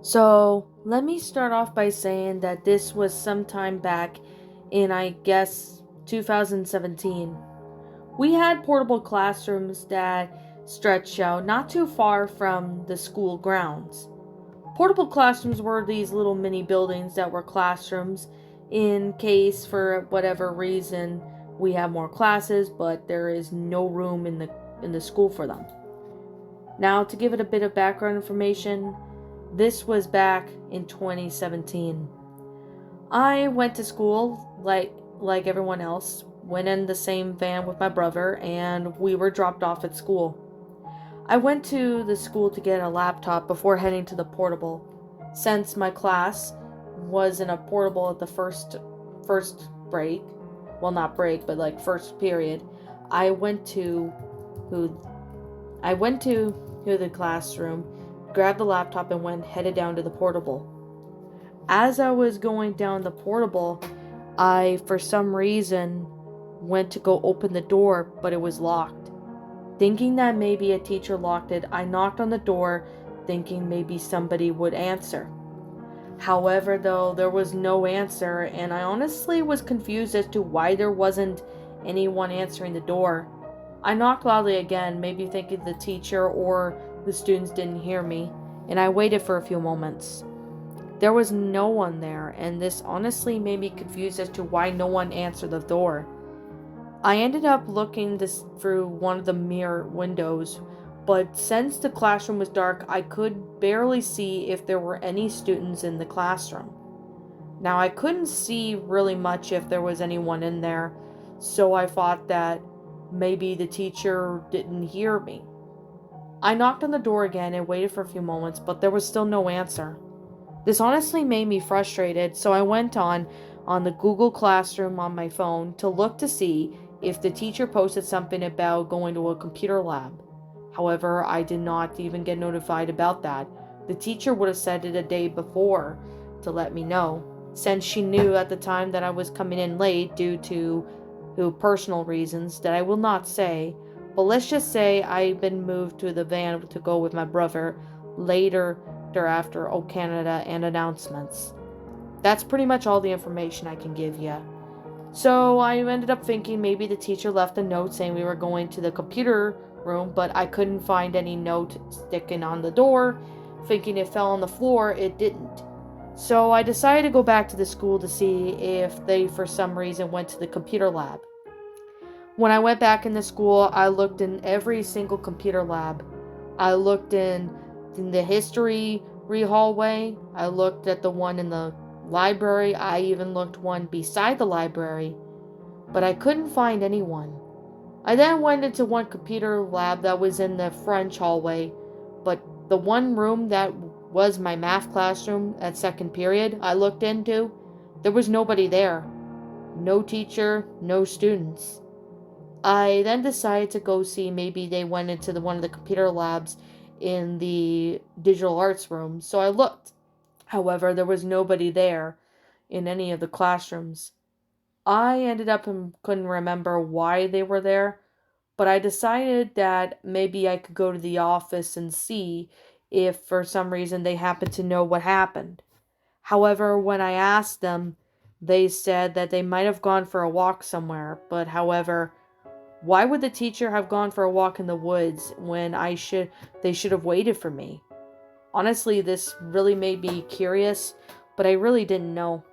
So, let me start off by saying that this was sometime back in, I guess, 2017. We had portable classrooms that stretched out not too far from the school grounds. Portable classrooms were these little mini buildings that were classrooms in case, for whatever reason, we have more classes, but there is no room in the school for them. Now, to give it a bit of background information, this was back in 2017. I went to school like everyone else, went in the same van with my brother, and we were dropped off at school. I went to the school to get a laptop before heading to the portable. Since my class was in a portable at the first break, well, not break, but like first period, I went to who I went to the classroom, grabbed the laptop, and went headed down to the portable. As I was going down the portable, I, for some reason, went to go open the door, but it was locked. Thinking that maybe a teacher locked it, I knocked on the door, thinking maybe somebody would answer. However, though, there was no answer, and I honestly was confused as to why there wasn't anyone answering the door. I knocked loudly again, maybe thinking the teacher or the students didn't hear me, and I waited for a few moments. There was no one there, and this honestly made me confused as to why no one answered the door. I ended up looking this through one of the mirror windows, but since the classroom was dark, I could barely see if there were any students in the classroom. Now, I couldn't see really much if there was anyone in there, so I thought that maybe the teacher didn't hear me. I knocked on the door again and waited for a few moments, but there was still no answer. This honestly made me frustrated, so I went on the Google Classroom on my phone to look to see if the teacher posted something about going to a computer lab. However, I did not even get notified about that. The teacher would have said it a day before to let me know, since she knew at the time that I was coming in late due to personal reasons that I will not say, but let's just say I've been moved to the van to go with my brother later thereafter. Oh, Canada and announcements. That's pretty much all the information I can give you. So I ended up thinking maybe the teacher left a note saying we were going to the computer room, but I couldn't find any note sticking on the door. Thinking it fell on the floor, it didn't. So I decided to go back to the school to see if they for some reason went to the computer lab. When I went back in the school, I looked in every single computer lab. I looked in the history hallway. I looked at the one in the library. I even looked one beside the library, but I couldn't find anyone. I then went into one computer lab that was in the French hallway, but the one room that was my math classroom at second period I looked into, there was nobody there. No teacher, no students. I then decided to go see maybe they went into one of the computer labs in the digital arts room, so I looked. However, there was nobody there in any of the classrooms. I ended up and couldn't remember why they were there, but I decided that maybe I could go to the office and see if for some reason they happened to know what happened. However, when I asked them, they said that they might have gone for a walk somewhere, but however, why would the teacher have gone for a walk in the woods when they should have waited for me? Honestly, this really made me curious, but I really didn't know.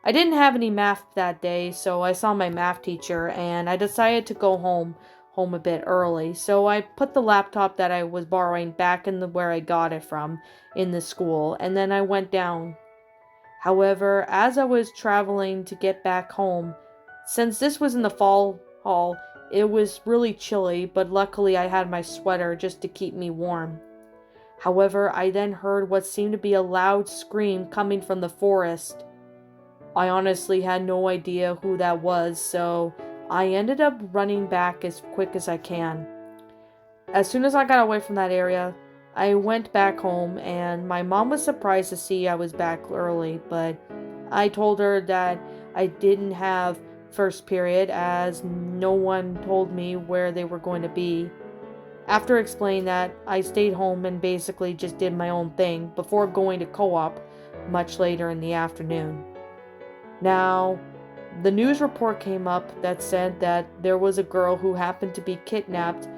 I didn't have any math that day, so I saw my math teacher and I decided to go home a bit early. So I put the laptop that I was borrowing back in where I got it from in the school, and then I went down. However, as I was traveling to get back home, since this was in the fall hall, it was really chilly, but luckily I had my sweater just to keep me warm. However, I then heard what seemed to be a loud scream coming from the forest. I honestly had no idea who that was, so I ended up running back as quick as I can. As soon as I got away from that area, I went back home, and my mom was surprised to see I was back early, but I told her that I didn't have first period as no one told me where they were going to be. After explaining that, I stayed home and basically just did my own thing before going to co-op much later in the afternoon. Now, the news report came up that said that there was a girl who happened to be kidnapped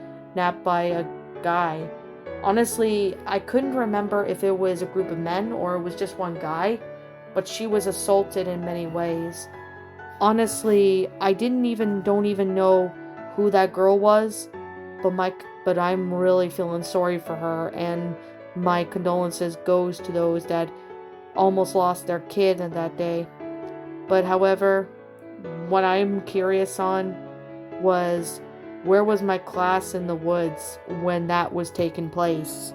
by a guy. Honestly, I couldn't remember if it was a group of men or it was just one guy, but she was assaulted in many ways. Honestly, I don't even know who that girl was, but I'm really feeling sorry for her, and my condolences goes to those that almost lost their kid in that day. But however, what I'm curious on was, where was my class in the woods when that was taking place?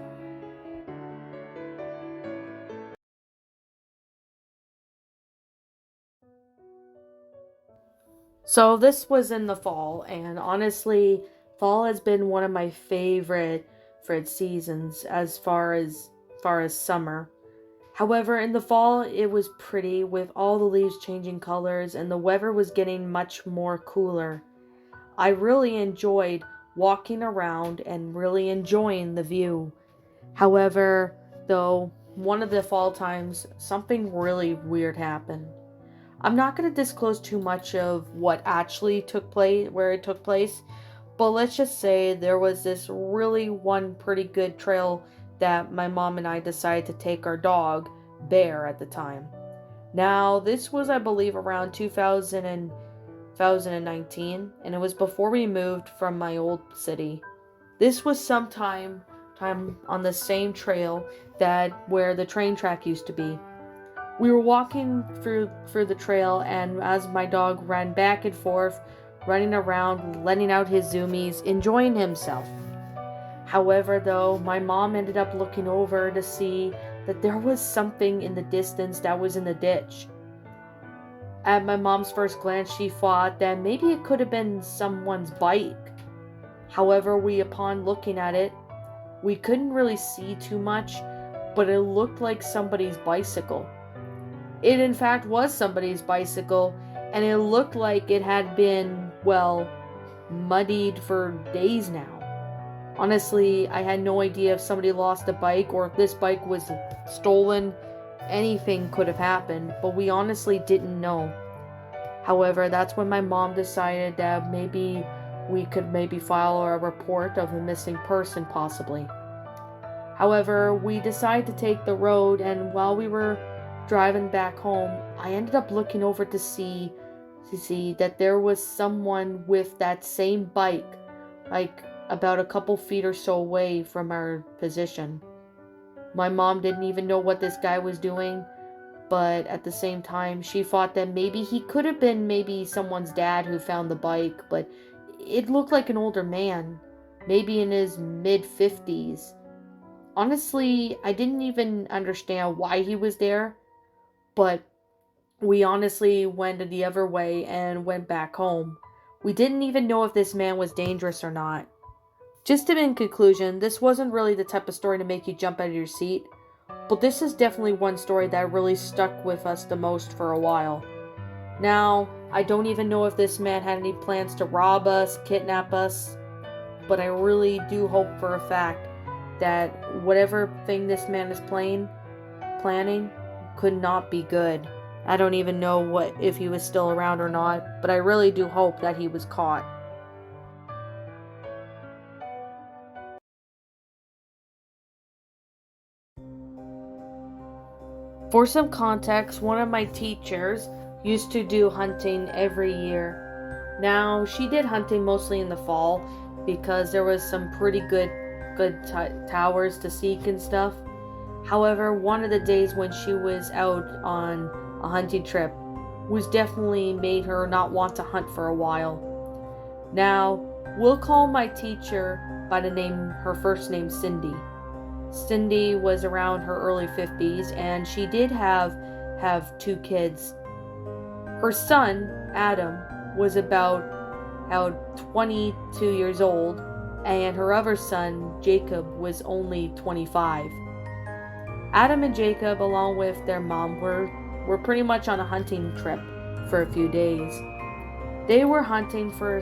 So this was in the fall, and honestly, fall has been one of my favorite seasons as far as summer. However, in the fall it was pretty with all the leaves changing colors and the weather was getting much more cooler. I really enjoyed walking around and really enjoying the view. However, though, one of the fall times, something really weird happened. I'm not going to disclose too much of what actually took place, where it took place, but let's just say there was this really one pretty good trail that my mom and I decided to take our dog, Bear, at the time. Now, this was, I believe, around 2019, and it was before we moved from my old city. This was time on the same trail that where the train track used to be. We were walking through the trail, and as my dog ran back and forth, running around, letting out his zoomies, enjoying himself. However, though, my mom ended up looking over to see that there was something in the distance that was in the ditch. At my mom's first glance, she thought that maybe it could have been someone's bike. However, upon looking at it, we couldn't really see too much, but it looked like somebody's bicycle. It in fact was somebody's bicycle, and it looked like it had been, well, muddied for days now. Honestly, I had no idea if somebody lost a bike or if this bike was stolen. Anything could have happened, but we honestly didn't know. However, that's when my mom decided that maybe we could file a report of a missing person possibly. However, we decided to take the road, and while we were driving back home, I ended up looking over to see that there was someone with that same bike, like about a couple feet or so away from our position. My mom didn't even know what this guy was doing, but at the same time, she thought that maybe he could have been someone's dad who found the bike, but it looked like an older man, maybe in his mid-50s. Honestly, I didn't even understand why he was there, but we honestly went the other way and went back home. We didn't even know if this man was dangerous or not. Just in conclusion, this wasn't really the type of story to make you jump out of your seat, but this is definitely one story that really stuck with us the most for a while. Now, I don't even know if this man had any plans to rob us, kidnap us, but I really do hope for a fact that whatever thing this man is planning could not be good. I don't even know if he was still around or not, but I really do hope that he was caught. For some context, one of my teachers used to do hunting every year. Now, she did hunting mostly in the fall because there was some pretty good towers to seek and stuff. However, one of the days when she was out on a hunting trip was definitely made her not want to hunt for a while. Now, we'll call my teacher by her first name Cindy. Cindy was around her early 50s, and she did have 2 kids. Her son, Adam, was about 22 years old, and her other son, Jacob, was only 25. Adam and Jacob, along with their mom, were pretty much on a hunting trip for a few days. They were hunting for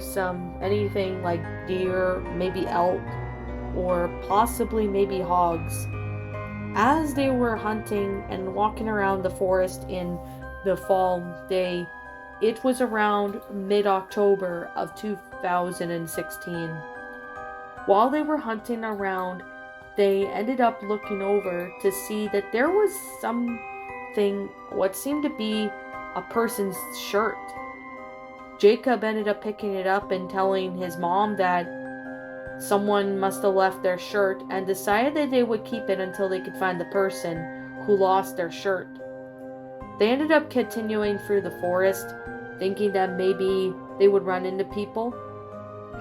anything like deer, maybe elk, or possibly maybe hogs. As they were hunting and walking around the forest in the fall day, it was around mid-October of 2016. While they were hunting around, they ended up looking over to see that there was something, what seemed to be a person's shirt. Jacob ended up picking it up and telling his mom that someone must have left their shirt, and decided that they would keep it until they could find the person who lost their shirt. They ended up continuing through the forest, thinking that maybe they would run into people.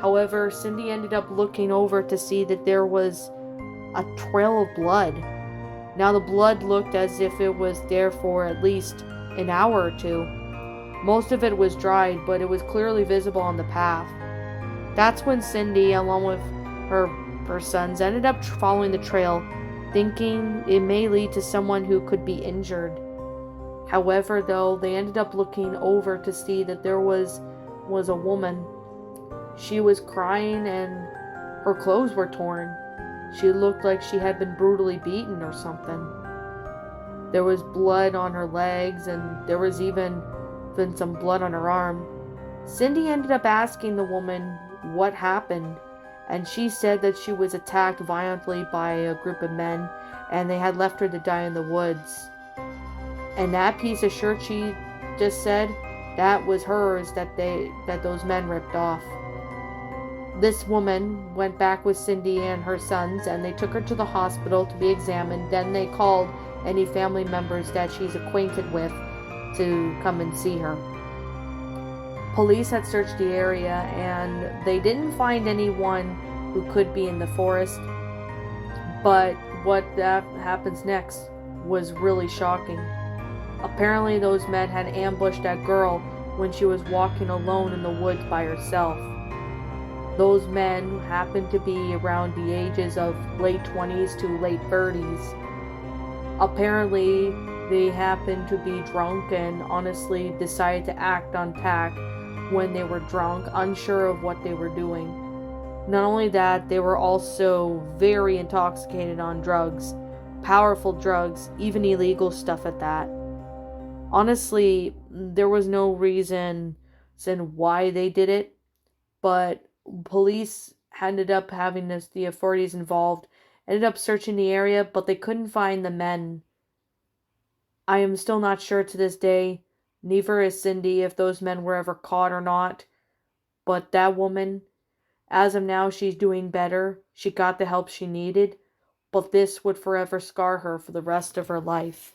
However, Cindy ended up looking over to see that there was a trail of blood. Now, the blood looked as if it was there for at least an hour or two. Most of it was dried, but it was clearly visible on the path. That's when Cindy, along with her sons, ended up following the trail, thinking it may lead to someone who could be injured. However, though, they ended up looking over to see that there was a woman. She was crying and her clothes were torn. She looked like she had been brutally beaten or something. There was blood on her legs, and there was even some blood on her arm. Cindy ended up asking the woman what happened, and she said that she was attacked violently by a group of men, and they had left her to die in the woods. And that piece of shirt she just said, that was hers, that those men ripped off. This woman went back with Cindy and her sons, and they took her to the hospital to be examined. Then they called any family members that she's acquainted with to come and see her. Police had searched the area, and they didn't find anyone who could be in the forest. But what happens next was really shocking. Apparently, those men had ambushed that girl when she was walking alone in the woods by herself. Those men happened to be around the ages of late 20s to late 30s. Apparently, they happened to be drunk and honestly decided to act on tack when they were drunk, unsure of what they were doing. Not only that, they were also very intoxicated on drugs, powerful drugs, even illegal stuff at that. Honestly, there was no reason why they did it, but police ended up having the authorities involved, ended up searching the area, but they couldn't find the men. I am still not sure to this day, neither is Cindy, if those men were ever caught or not. But that woman, as of now, she's doing better. She got the help she needed, but this would forever scar her for the rest of her life.